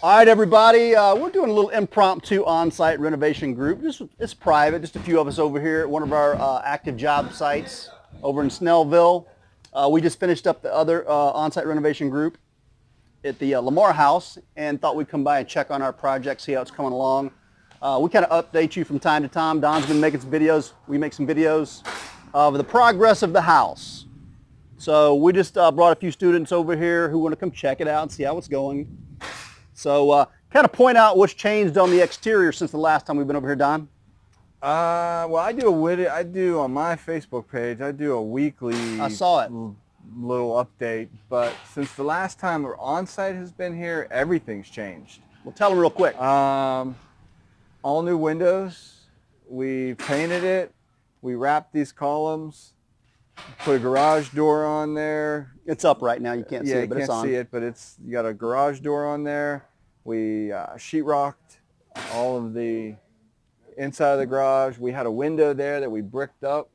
All right, everybody, we're doing a little impromptu on-site renovation group. It's private, just a few of us over here at one of our active job sites over in Snellville. We just finished up the other on-site renovation group at the Lamar House and thought we'd come by and check on our project, see how it's coming along. We kind of update you from time to time. Don's been making some videos. We make some videos of the progress of the house. So we just brought a few students over here who want to come check it out and see how it's going. So kind of point out what's changed on the exterior since the last time we've been over here, Don. Well, I do on my Facebook page, I do a weekly I saw it. Little update, but since the last time our on-site has been here, everything's changed. Well, tell them real quick. All new windows, we painted it, we wrapped these columns, put a garage door on there. It's up right now, you can't see it, but it's on. Yeah, you can't see it, but you got a garage door on there. We sheetrocked all of the inside of the garage. We had a window there that we bricked up.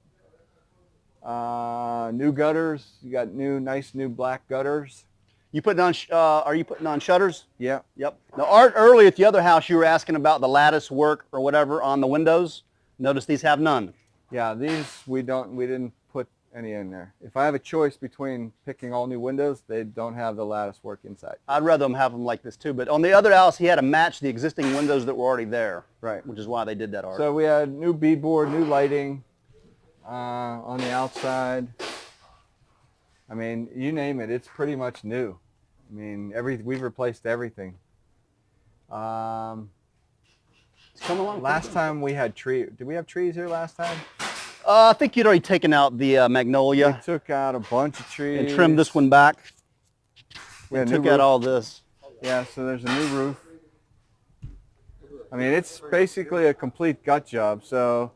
New gutters. You got nice new black gutters. You putting on? Are you putting on shutters? Yeah. Yep. Now, Art, early at the other house, you were asking about the lattice work or whatever on the windows. Notice these have none. Yeah, these we didn't put any in there. If I have a choice between picking all new windows, they don't have the lattice work inside. I'd rather them have them like this too. But on the other house, he had to match the existing windows that were already there. Right. Which is why they did that, Art. So we had new beadboard, new lighting on the outside. I mean, you name it, it's pretty much new. I mean, we've replaced everything. It's coming along. Last time we had trees. Did we have trees here last time? I think you'd already taken out the magnolia. We took out a bunch of trees. And trimmed this one back. We took out all this. Yeah, so there's a new roof. I mean, it's basically a complete gut job, so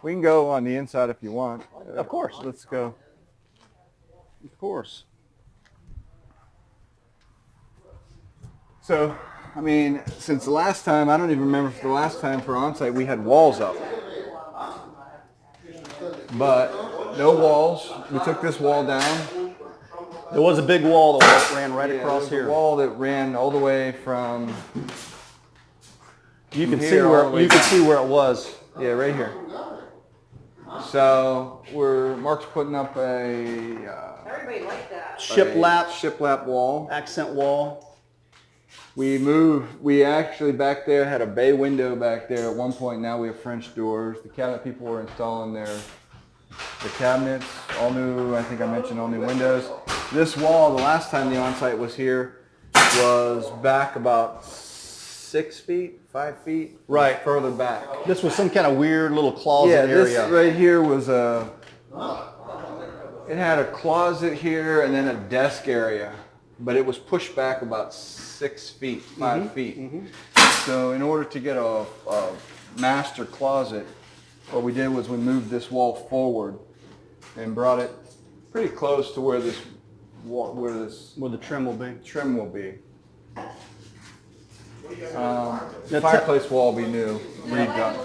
we can go on the inside if you want. Of course. Let's go. Of course. So, I mean, since the last time, I don't even remember if the last time for on-site we had walls up. But no walls. We took this wall down. There was a big wall that ran right across here. A wall that ran all the way from. You can see where it was. Yeah, right here. So Mark's putting up a everybody liked that. shiplap wall. Accent wall. We actually back there had a bay window back there at one point. Now we have French doors. The cabinet people were installing the cabinets, all new. I think I mentioned all new windows. This wall, the last time the on-site was here, was back about 6 feet, 5 feet, right, further back. This was some kind of weird little closet area. Yeah, this right here was it had a closet here and then a desk area, but it was pushed back about 6 feet, 5 feet. Mm-hmm. So in order to get a master closet, what we did was we moved this wall forward and brought it pretty close to where the trim will be. Trim will be. The fireplace wall will be new, redone.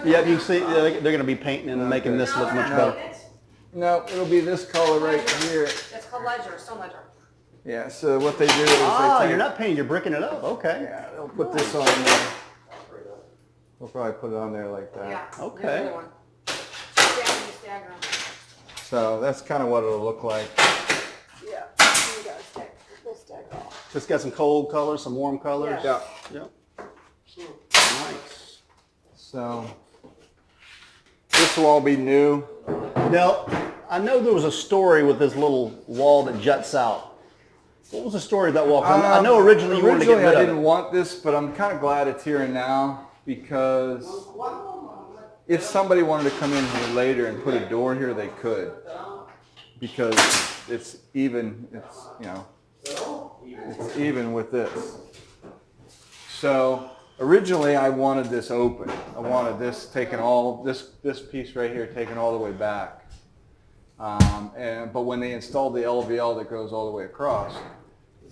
Yeah, you can see they're going to be painting and making this look much better. No, it'll be this color right here. It's called ledger, stone ledger. Yeah, so what they do is you're not painting, you're bricking it up. Okay. Yeah, they'll put this on there. We'll probably put it on there like that. Yeah. Okay. So that's kind of what it'll look like. Yeah. We'll stack off. Just got some cold colors, some warm colors. Yeah. Yep. Nice. So this will all be new. Now, I know there was a story with this little wall that juts out. What was the story of that wall? I know originally you wanted to get rid of it. I didn't want this, but I'm kind of glad it's here and now because if somebody wanted to come in here later and put a door here, they could, because it's even. It's even with this. So originally I wanted this open. I wanted this taken this piece right here taken all the way back. But when they installed the LVL that goes all the way across,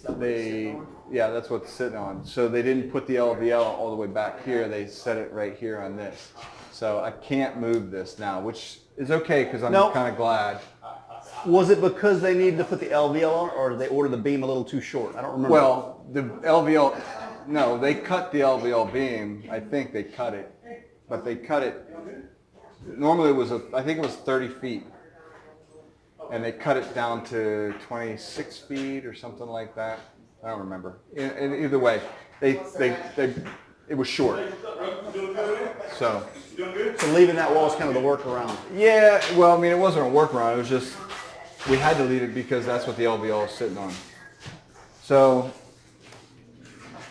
that's what's sitting on. So they didn't put the LVL all the way back here. They set it right here on this. So I can't move this now, which is okay because I'm kind of glad. Was it because they needed to put the LVL on, or did they order the beam a little too short? I don't remember. Well, the LVL, No, they cut the LVL beam. I think they cut it, but they cut it. Normally it was, I think it was 30 feet, and they cut it down to 26 feet or something like that. I don't remember. Either way, it was short. So leaving that wall is kind of the workaround. yeah, well, I mean, it wasn't a workaround. It was just we had to leave it because that's what the LVL is sitting on. So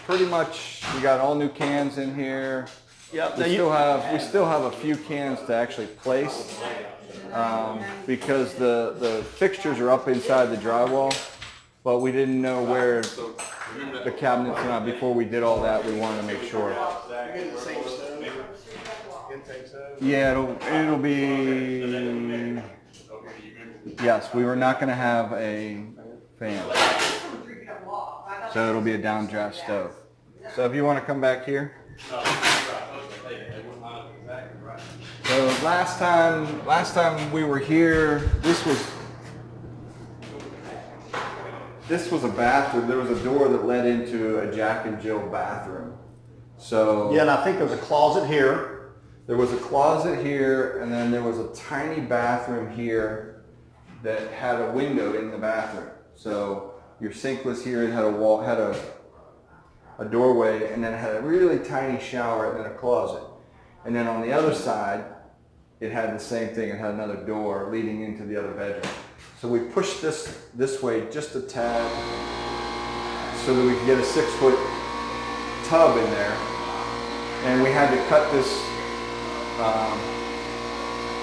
pretty much we got all new cans in here. Yep. We still have a few cans to actually place because the fixtures are up inside the drywall, but we didn't know where the cabinets are not. Before we did all that, we wanted to make sure. Yeah, it'll be. Yes, we were not going to have a fan, so it'll be a downdraft stove. So if you want to come back here. So last time we were here, this was a bathroom. There was a door that led into a Jack and Jill bathroom. So Yeah, and I think there was a closet here. there was a closet here, and then there was a tiny bathroom here that had a window in the bathroom. So your sink was here. It had a wall, had a doorway, and then it had a really tiny shower and then a closet. And then on the other side, it had the same thing. It had another door leading into the other bedroom. So we pushed this way just a tad so that we could get a 6-foot tub in there. And we had to cut this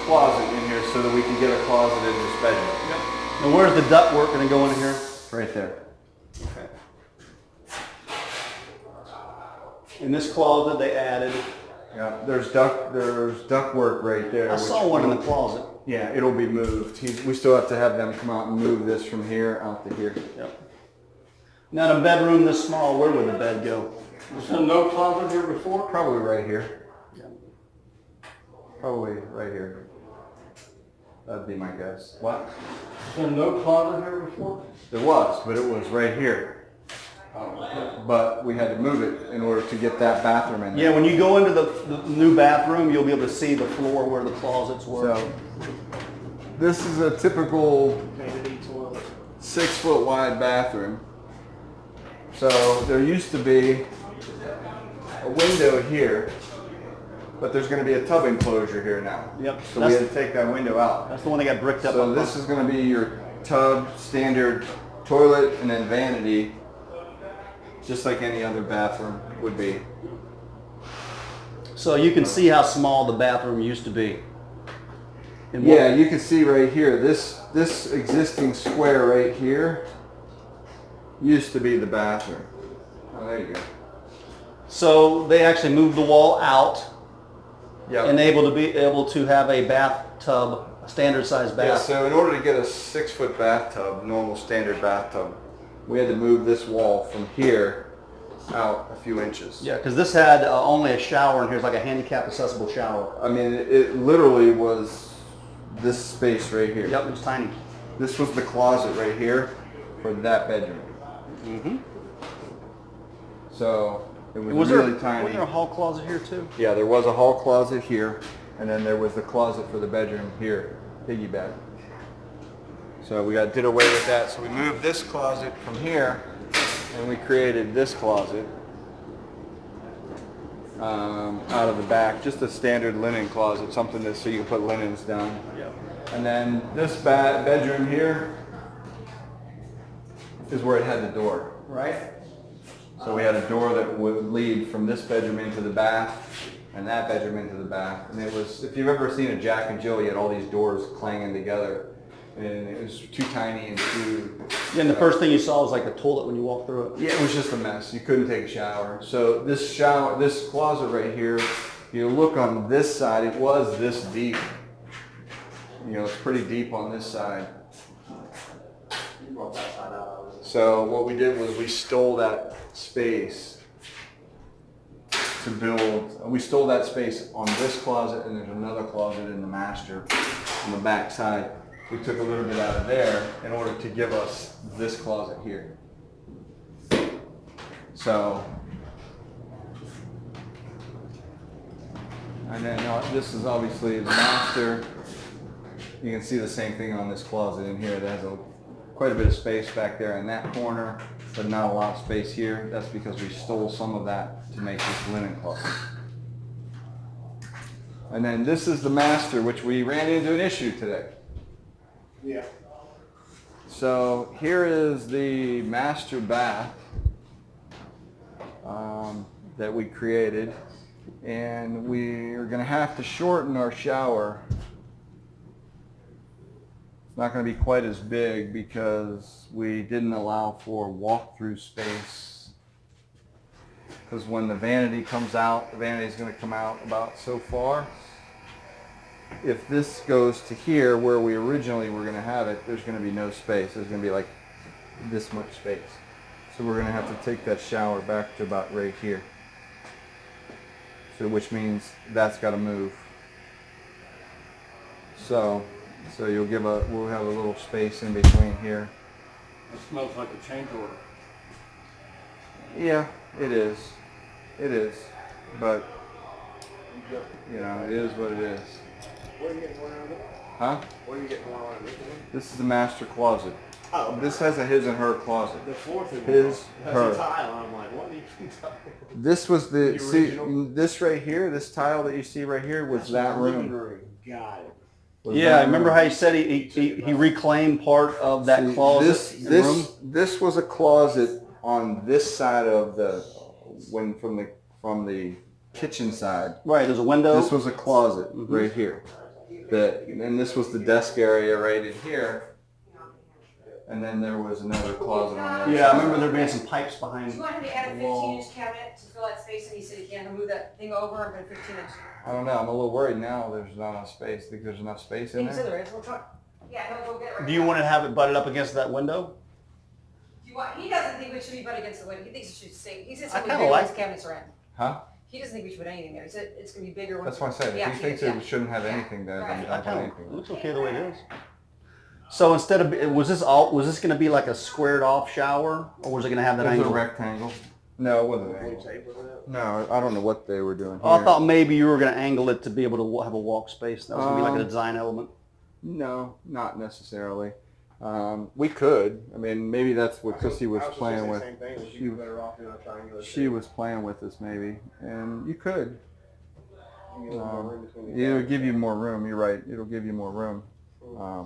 closet in here so that we could get a closet in this bedroom. Yep. And where's the ductwork going to go in here? Right there. Okay. In this closet they added. Yeah, there's duct work right there. I saw one in the closet. Yeah, it'll be moved. We still have to have them come out and move this from here out to here. Yep. Now, in a bedroom this small, where would the bed go? Was there no closet here before? Probably right here. Yeah. Probably right here. That'd be my guess. What? Was there no closet here before? There was, but it was right here. But we had to move it in order to get that bathroom in there. Yeah, when you go into the new bathroom, you'll be able to see the floor where the closets were. So this is a typical 6-foot wide bathroom. So there used to be a window here, but there's going to be a tub enclosure here now. Yep. So we had to take that window out. That's the one that got bricked up. So this is going to be your tub, standard toilet, and then vanity, just like any other bathroom would be. So you can see how small the bathroom used to be. Yeah, you can see right here, this existing square right here used to be the bathroom. Oh, there you go. So they actually moved the wall out Yeah. and able to have a bathtub, a standard sized Yeah, bath. so in order to get a 6-foot bathtub, normal standard bathtub, we had to move this wall from here out a few inches. Yeah, because this had only a shower in here. It's like a handicap accessible shower. I mean, it literally was this space right here. Yep, it was tiny. This was the closet right here for that bedroom. Mm-hmm. So it was, Was really there, tiny. Was there a hall closet here too? Yeah, there was a hall closet here, and then there was the closet for the bedroom here, piggyback. So we did away with that. So we moved this closet from here, and we created this closet out of the back, just a standard linen closet, something so you can put linens down. Yep. And then this bedroom here is where it had the door. Right. So we had a door that would lead from this bedroom into the bath and that bedroom into the bath. And it was, if you've ever seen a Jack and Jill, you had all these doors clanging together. And it was too tiny and too... Yeah, and the first thing you saw was like the toilet when you walked through it. Yeah, it was just a mess. You couldn't take a shower. So this closet right here, you look on this side, it was this deep. You know, it's pretty deep on this side. So what we did was we stole that space to build, we stole that space on this closet, and there's another closet in the master on the back side. We took a little bit out of there in order to give us this closet here. So And then this is obviously the master. You can see the same thing on this closet in here. That has quite a bit of space back there in that corner, but not a lot of space here. That's because we stole some of that to make this linen closet. And then this is the master, which we ran into an issue today. Yeah. So here is the master bath that we created, and we are going to have to shorten our shower. It's not going to be quite as big because we didn't allow for walk-through space. Because when the vanity comes out, the vanity is going to come out about so far. If this goes to here where we originally were going to have it, there's going to be no space. There's going to be like this much space. So we're going to have to take that shower back to about right here. So which means that's got to move. So we'll have a little space in between here. It smells like a change order. Yeah, it is. It is. But, you know, it is what it is. Where are you getting one out of it? Huh? Where are you getting one out of it? This is the master closet. Oh. This has a his and her closet. The fourth is His, her. a tile. I'm like, what are you talking? This was the, see, original? this right here, this tile that you see right here was that room. Got it. Was Yeah, that remember room. how he said he reclaimed part of that See, closet and room? This was a closet on this side of the, from the kitchen side. Right, there's a window. This was a closet right here. And this was the desk area right in here. And then there was another closet on the other Yeah, I side. remember there being some pipes behind. Do you want him to add a 15-inch cabinet to fill that space, and he said he can't move that thing over and put 15-inch. I don't know. I'm a little worried now. There's not enough space. Think there's enough space in He said there? there is. We'll try. Yeah, he'll go get it right Do you now. want to have it butted up against that window? Do you want? He doesn't think we should be butt against the window. He thinks it should stay. He said I something kinda bigger like- once the cabinets are in. Huh? He doesn't think we should put anything there. He said it's going to be bigger once. That's what I said. Yeah, If he thinks yeah. it shouldn't have anything there, then Right. don't put It anything. looks okay the way it is. So instead of, was this going to be like a squared off shower, or was it going to have that It was a angle? rectangle. No, it wasn't an angle. No, I don't know what they were doing here. Oh, I thought maybe you were going to angle it to be able to have a walk space. That was going to be like a design element. No, not necessarily. We could. I mean, maybe that's what Chrissy was playing with. She was playing with this maybe, and you could. It'll give you more room. You're right. It'll give you more room. I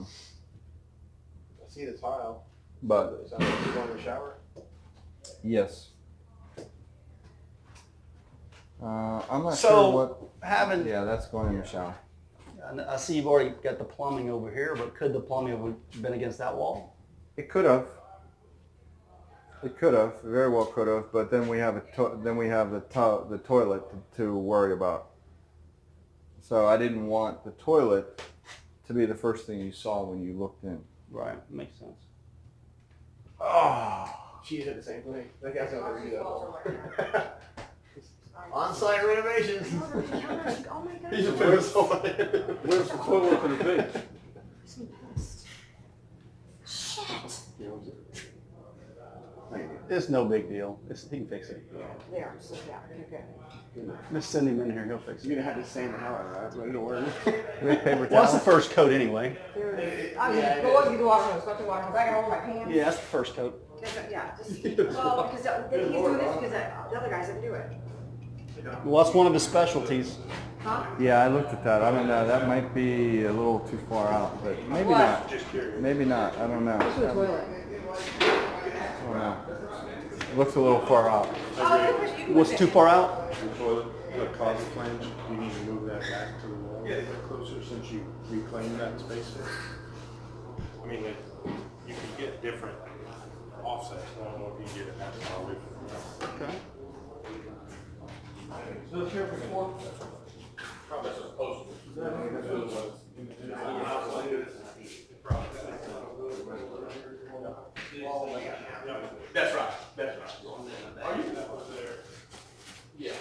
see the tile. But Is that what you want in the shower? yes. I'm not So, sure what. having, Yeah, that's going in the shower. I see you've already got the plumbing over here, but could the plumbing have been against that wall? It could have. It could have. Very well could have. But then we have the toilet to worry about. So I didn't want the toilet to be the first thing you saw when you looked in. Right, makes sense. Oh. She did the same thing. That guy's not gonna do that. On-site renovations. Oh my God. He's a famous one. Where's the toilet for the big? Shit. It's no big deal. He can fix it. There. So, yeah. Okay. Just send him in here. He'll fix it. You're gonna have to sand the hell out of that, but it'll work. Paper Well, that's the towel. first coat anyway. I mean, go up, you do wash go up to wash I can hold my pants. Yeah, that's the first coat. Yeah, just, well, because he's doing this because the other guys didn't do it. Well, that's one of his specialties. Huh? Yeah, I looked at that. I don't know. That might be a little too far out, but maybe What? not. Maybe not. I don't know. Go to the toilet. I don't know. It looks a little far out. Oh, you can What's push too it. far out? The toilet, the closet flange, you need to move that back to the wall a bit closer since you reclaimed that space there. I mean, you can get different offsets. I don't know if you can get it that far away from the wall. Okay. So it's here before? Probably supposed to. That's right. That's right. Are you there? Yeah.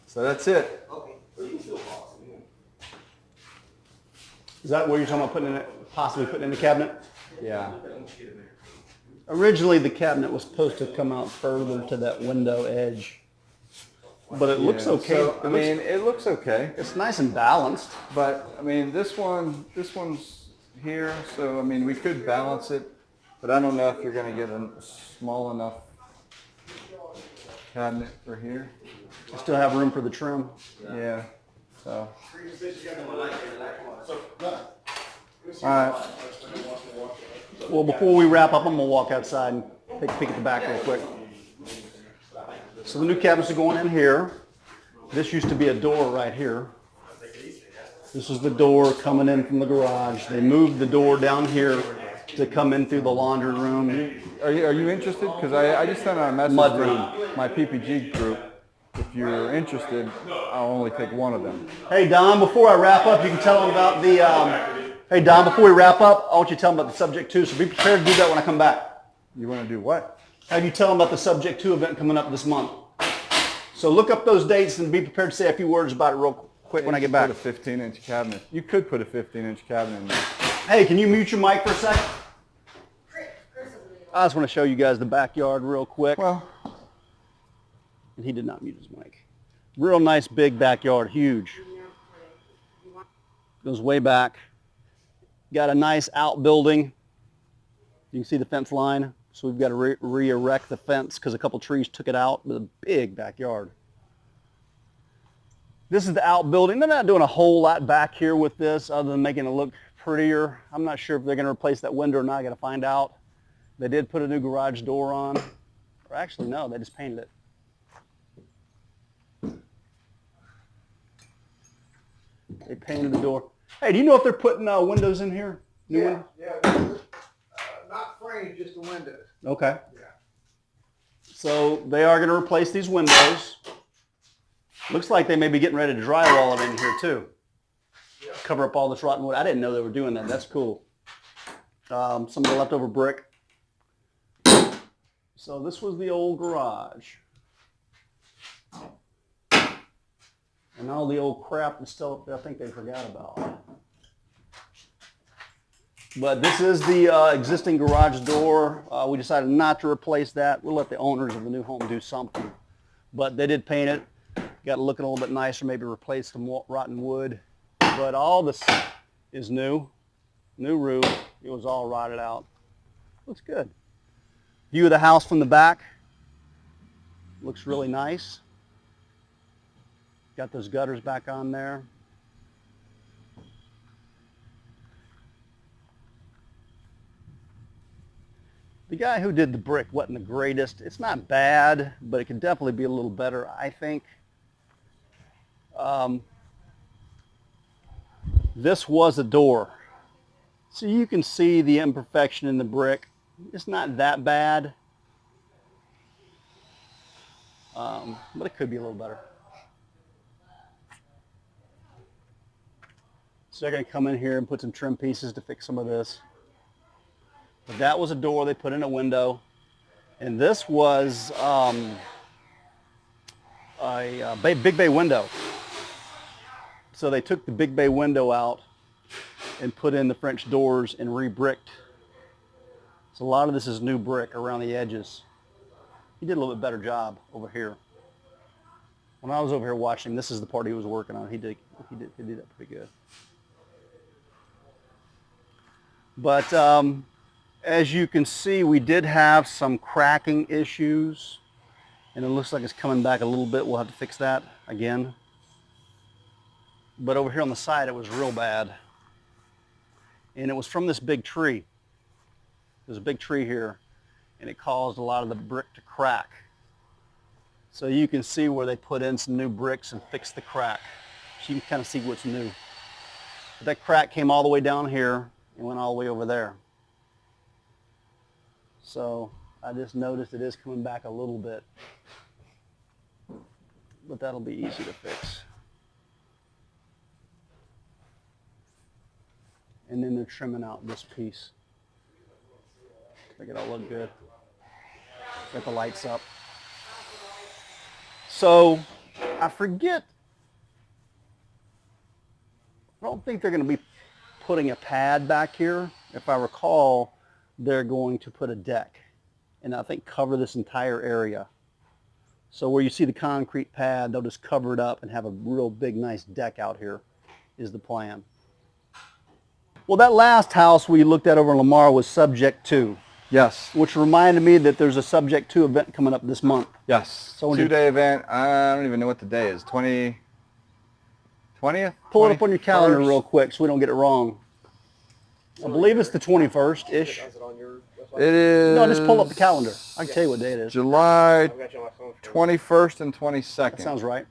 So that's it. Is that where you're talking about putting it, possibly putting in the cabinet? Yeah. Originally, the cabinet was supposed to come out further to that window edge. But it looks Yeah, okay. So, I mean, it looks okay. It's nice and balanced. But I mean, this one's here, so I mean, we could balance it, but I don't know if you're gonna get a small enough cabinet for here. You still have room for the trim. Yeah. So. All right. Well, before we wrap up, I'm gonna walk outside and take a peek at the back real quick. So the new cabinets are going in here. This used to be a door right here. This is the door coming in from the garage. They moved the door down here to come in through the laundry room. Are you interested? Because I just sent out a message Mud to room. my PPG group. If you're interested, I'll only take one of them. Hey Don, before I wrap up, you can tell them about the. Hey Don, before we wrap up, I want you to tell them about the Subject 2. So be prepared to do that when I come back. You want to do what? Have you tell them about the Subject 2 event coming up this month? So look up those dates and be prepared to say a few words about it real quick when I get back. Put a 15-inch cabinet. You could put a 15-inch cabinet in there. Hey, can you mute your mic for a second? I just want to show you guys the backyard real quick. Well, And he did not mute his mic. Real nice big backyard, huge. Goes way back. Got a nice outbuilding. You can see the fence line. So we've got to re-erect the fence because a couple trees took it out, but a big backyard. This is the outbuilding. They're not doing a whole lot back here with this other than making it look prettier. I'm not sure if they're going to replace that window or not. I got to find out. They did put a new garage door on. Or actually, no, they just painted it. They painted the door. Hey, do you know if they're putting windows in here? New windows? Yeah, not frames, just the windows. Okay. Yeah. So they are going to replace these windows. Looks like they may be getting ready to drywall it in here too. Cover up all this rotten wood. I didn't know they were doing that. That's cool. Some of the leftover brick. So this was the old garage. And all the old crap and stuff that I think they forgot about. But this is the existing garage door. We decided not to replace that. We'll let the owners of the new home do something. But they did paint it. Got to look a little bit nicer, maybe replace some rotten wood. But all this is new. New roof. It was all rotted out. Looks good. View of the house from the back. Looks really nice. Got those gutters back on there. The guy who did the brick wasn't the greatest. It's not bad, but it could definitely be a little better, I think. This was a door. So you can see the imperfection in the brick. It's not that bad. But it could be a little better. So they're going to come in here and put some trim pieces to fix some of this. But that was a door they put in a window. And this was a big bay window. So they took the big bay window out and put in the French doors and re-bricked. So a lot of this is new brick around the edges. He did a little bit better job over here. When I was over here watching, this is the part he was working on. He did that pretty good. But as you can see, we did have some cracking issues, and it looks like it's coming back a little bit. We'll have to fix that again. But over here on the side, it was real bad. And it was from this big tree. There's a big tree here, and it caused a lot of the brick to crack. So you can see where they put in some new bricks and fixed the crack. So you can kind of see what's new. But that crack came all the way down here and went all the way over there. So I just noticed it is coming back a little bit. But that'll be easy to fix. And then they're trimming out this piece. Make it all look good. Got the lights up. So I forget. I don't think they're going to be putting a pad back here. If I recall, they're going to put a deck and I think cover this entire area. So where you see the concrete pad, they'll just cover it up and have a real big, nice deck out here is the plan. Well, that last house we looked at over in Lamar was subject to, Yes. which reminded me that there's a subject to event coming up this month. Yes. So when you- 2-day event. I don't even know what the day is. 20th? Pull it up on your calendar 21st? real quick so we don't get it wrong. I believe it's the 21st-ish. Is it on your website? It is. No, just pull up the calendar. I can tell you what day it is. July I've got you on my phone. 21st and 22nd. That sounds right.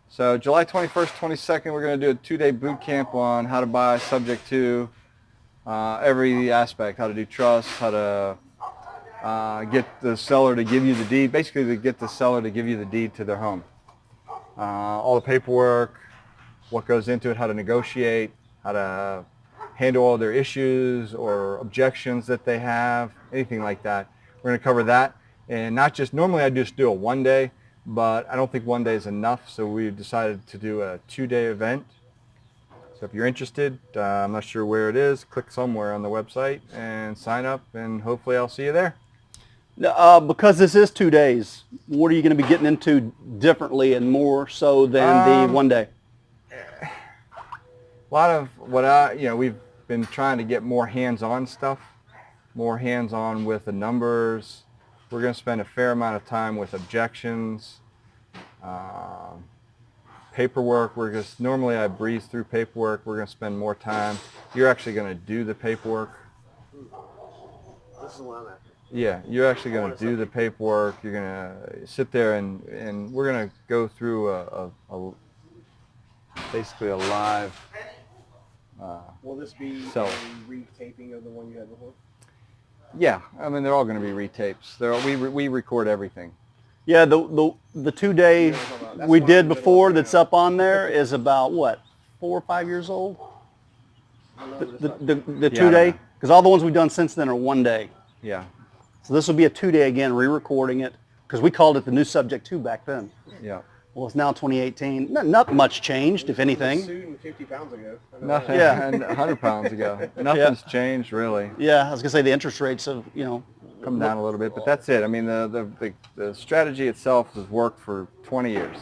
So July 21st, 22nd, we're going to do a 2-day boot camp on how to buy subject to every aspect, how to do trust, how to get the seller to give you the deed, basically to get the seller to give you the deed to their home. All the paperwork, what goes into it, how to negotiate, how to handle all their issues or objections that they have, anything like that. We're going to cover that. And not just, normally I just do a 1-day, but I don't think 1 day is enough, so we decided to do a 2-day event. So if you're interested, I'm not sure where it is, click somewhere on the website and sign up, and hopefully I'll see you there. Because this is 2 days, what are you going to be getting into differently and more so than the 1 day? A lot of what we've been trying to get more hands-on stuff, more hands-on with the numbers. We're going to spend a fair amount of time with objections, paperwork. Normally I breeze through paperwork. We're going to spend more time. You're actually going to do the paperwork. This is one I'm at. Yeah, you're actually going to do the paperwork. You're going to sit there and we're going to go through basically a live. Will this be So- a retaping of the one you had before? Yeah, I mean they're all going to be retapes. We record everything. Yeah, the 2 day That's we fine. did before that's up on there is about what, 4 or 5 years old? I know, but it's The not- the Yeah, 2 I day, know. because all the ones we've done since then are 1 day. Yeah, So this will be a 2 day again, re-recording it, because we called it the new subject 2 back then. yeah. Well, it's now 2018. Not much changed, if anything. Shooting 50 pounds ago. I know Nothing. that. Yeah. And 100 pounds ago. Nothing's changed really. Yeah, I was gonna say the interest rates have, Come down a little bit, but that's it. I mean the strategy itself has worked for 20 years.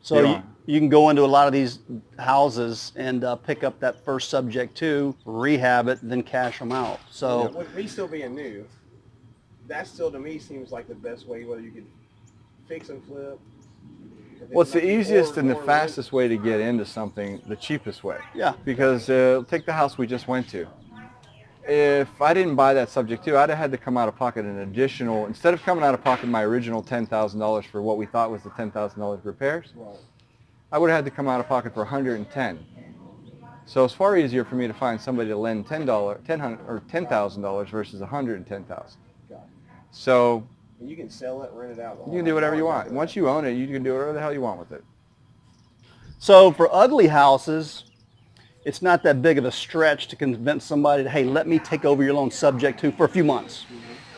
So Yeah. you can go into a lot of these houses and pick up that first subject 2, rehab it, then cash them out. So With me still being new, that still to me seems like the best way, whether you could fix and flip. Well, it's the easiest and the or- fastest way to get into something, the cheapest way. yeah, Because take the house we just went to. If I didn't buy that subject to, I'd have had to come out of pocket an additional, instead of coming out of pocket my original $10,000 for what we thought was the $10,000 repairs, Right. I would have had to come out of pocket for $110. So it's far easier for me to find somebody to lend $10,000 versus $110,000. Got it. So And you can sell it, rent it out. you can do whatever you want. Once you own it, you can do whatever the hell you want with it. so for ugly houses, it's not that big of a stretch to convince somebody to, hey, let me take over your loan subject to for a few months.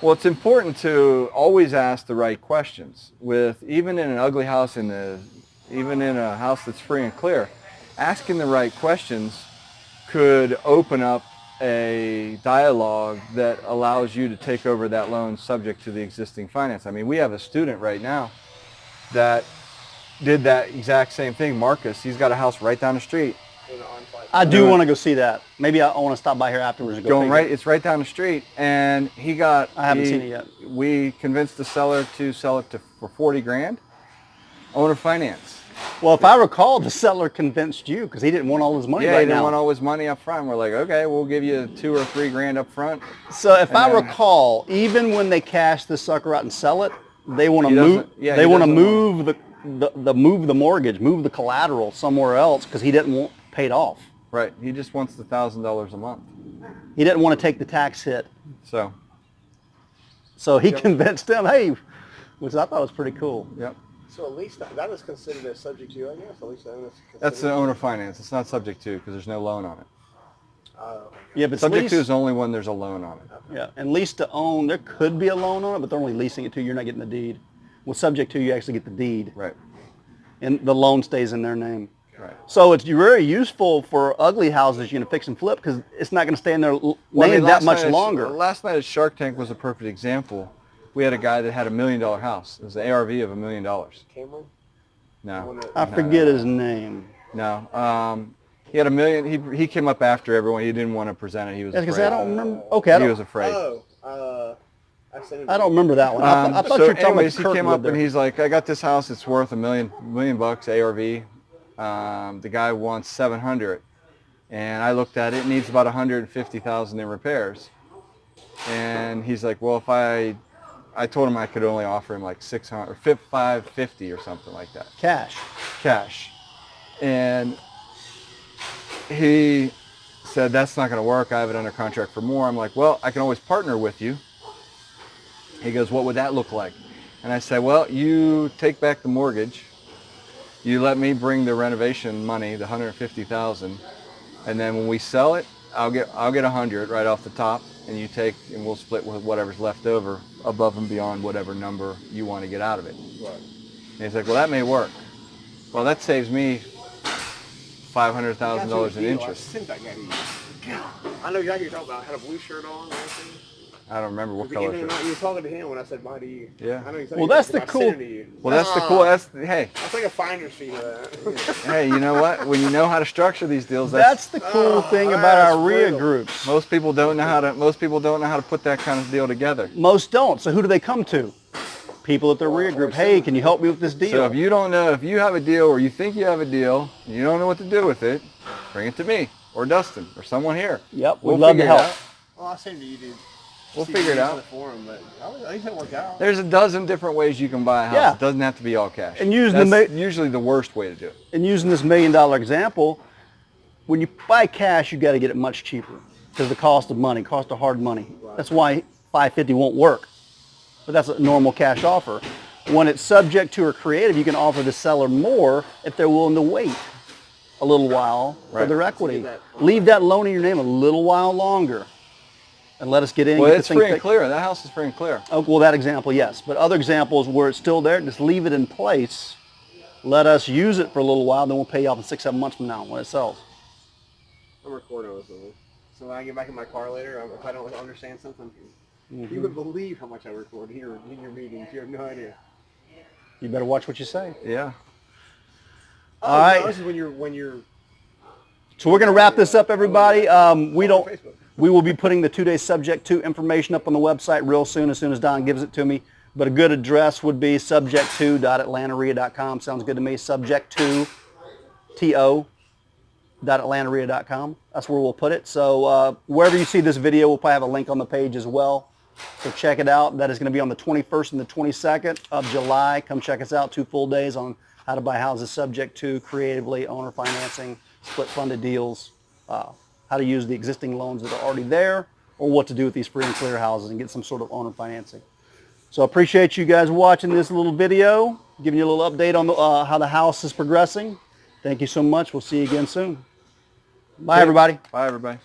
Well, it's important to always ask the right questions. Even in an ugly house, even in a house that's free and clear, asking the right questions could open up a dialogue that allows you to take over that loan subject to the existing finance. I mean, we have a student right now that did that exact same thing. Marcus, he's got a house right down the street. I do want to go see that. Maybe I want to stop by here afterwards and go Going figure right, it's right down the street, and he got. I haven't seen it yet. We convinced the seller to sell it for 40 grand. Owner finance. Well, if I recall, the seller convinced you because he didn't want all his money Yeah, right he didn't now. want all his money up front. We're like, okay, we'll give you 2 or 3 grand up front. So if I And, recall, even when they cash this sucker out and sell it, they want to He move. doesn't- yeah, they he want to doesn't move the mortgage, move the collateral somewhere else because he didn't want paid off. Right. He just wants the $1,000 a month. He didn't want to take the tax hit, So, so he convinced him. Hey, which I thought was pretty cool. yep. So at least that is considered a subject to, I guess. At least that is considered. That's the owner finance. It's not subject to because there's no loan on it. Yeah, but Subject lease, to is only when there's a loan on it. yeah, and lease to own, there could be a loan on it, but they're only leasing it to you. You're not getting the deed. With subject to, you actually get the deed, Right. and the loan stays in their name. Right. So it's very useful for ugly houses you can fix and flip because it's not going to stay in their Well, I name mean, that much last night at- longer. Last night at Shark Tank was a perfect example. We had a guy that had $1 million house. It was the ARV of $1 million. Cameron? No. I forget his name. No. He had $1 million. He came up after everyone. He didn't want to present it. He was Because afraid. I don't remember. Okay, He was afraid. I don't remember that one. I thought you were talking anyways, about he came up there. and he's like, I got this house. It's worth $1 million bucks ARV. The guy wants 700, and I looked at it. It needs about 150,000 in repairs. And he's like, well, if I told him I could only offer him like 600 or 550 or something like that. Cash. And he said, that's not going to work. I have it under contract for more. I'm like, well, I can always partner with you. He goes, what would that look like? And I said, well, you take back the mortgage. You let me bring the renovation money, the 150,000, and then when we sell it, I'll get 100 right off the top, and you take, and we'll split with whatever's left over above and beyond whatever number you want to get out of it. Right. And he's like, well, that may work. Well, that saves me $500,000 in interest. I sent that guy to you. I know exactly what you're talking about. I had a blue shirt on and everything. I don't remember what You color. were talking to him when I said bye to you. Yeah. I know exactly Well, that's the I cool- sent it to you. Well, that's the cool. Hey, I'll take a finder's fee for that. hey, you know what? When you know how to structure these deals, That's the cool thing about our that's REIA brutal. groups. most people don't know how to put that kind of deal together. Most don't. So who do they come to? People at their REIA group. Hey, can you help me with this deal? So if you don't know, if you have a deal or you think you have a deal, and you don't know what to do with it, bring it to me or Dustin or someone here. Yep, we'd We'll love to figure it help. out. Well, I sent it to you, dude. We'll See, figure it you out. used For him, but I think that worked out. There's a dozen different ways you can buy a house. Yeah. It doesn't have to be all cash. And using That's the usually the worst way to do it. And using this $1 million example, when you buy cash, you got to get it much cheaper because the cost of money, cost of hard money. Right. That's why 550 won't work. But that's a normal cash offer. When it's subject to or creative, you can offer the seller more if they're willing to wait a little while for Right. their equity. that- Leave that loan in your name a little while longer and let us get in and Well, get it's the thing free and fixed. clear. That house is free and clear. Oh, well, that example, yes. But other examples where it's still there, just leave it in place. Let us use it for a little while, then we'll pay you off in 6-7 months from now when it sells. I'm recording with something. So when I get back in my car later, if I don't understand something, you would believe how much I record here in your meetings. You have no idea. You better watch what you say. Yeah. All right. No, this is when you're So we're going to wrap this up, everybody. We don't. Facebook. We will be putting the 2-day subject to information up on the website real soon as Don gives it to me. But a good address would be subject2.atlantareia.com. Sounds good to me. subject2.atlantareia.com. That's where we'll put it. So wherever you see this video, we'll probably have a link on the page as well. So check it out. That is going to be on the 21st and the 22nd of July. Come check us out. 2 full days on how to buy houses subject to creatively, owner financing, split funded deals, how to use the existing loans that are already there, or what to do with these free and clear houses and get some sort of owner financing. So I appreciate you guys watching this little video, giving you a little update on how the house is progressing. Thank you so much. We'll see you again soon. Bye, everybody. Bye, everybody.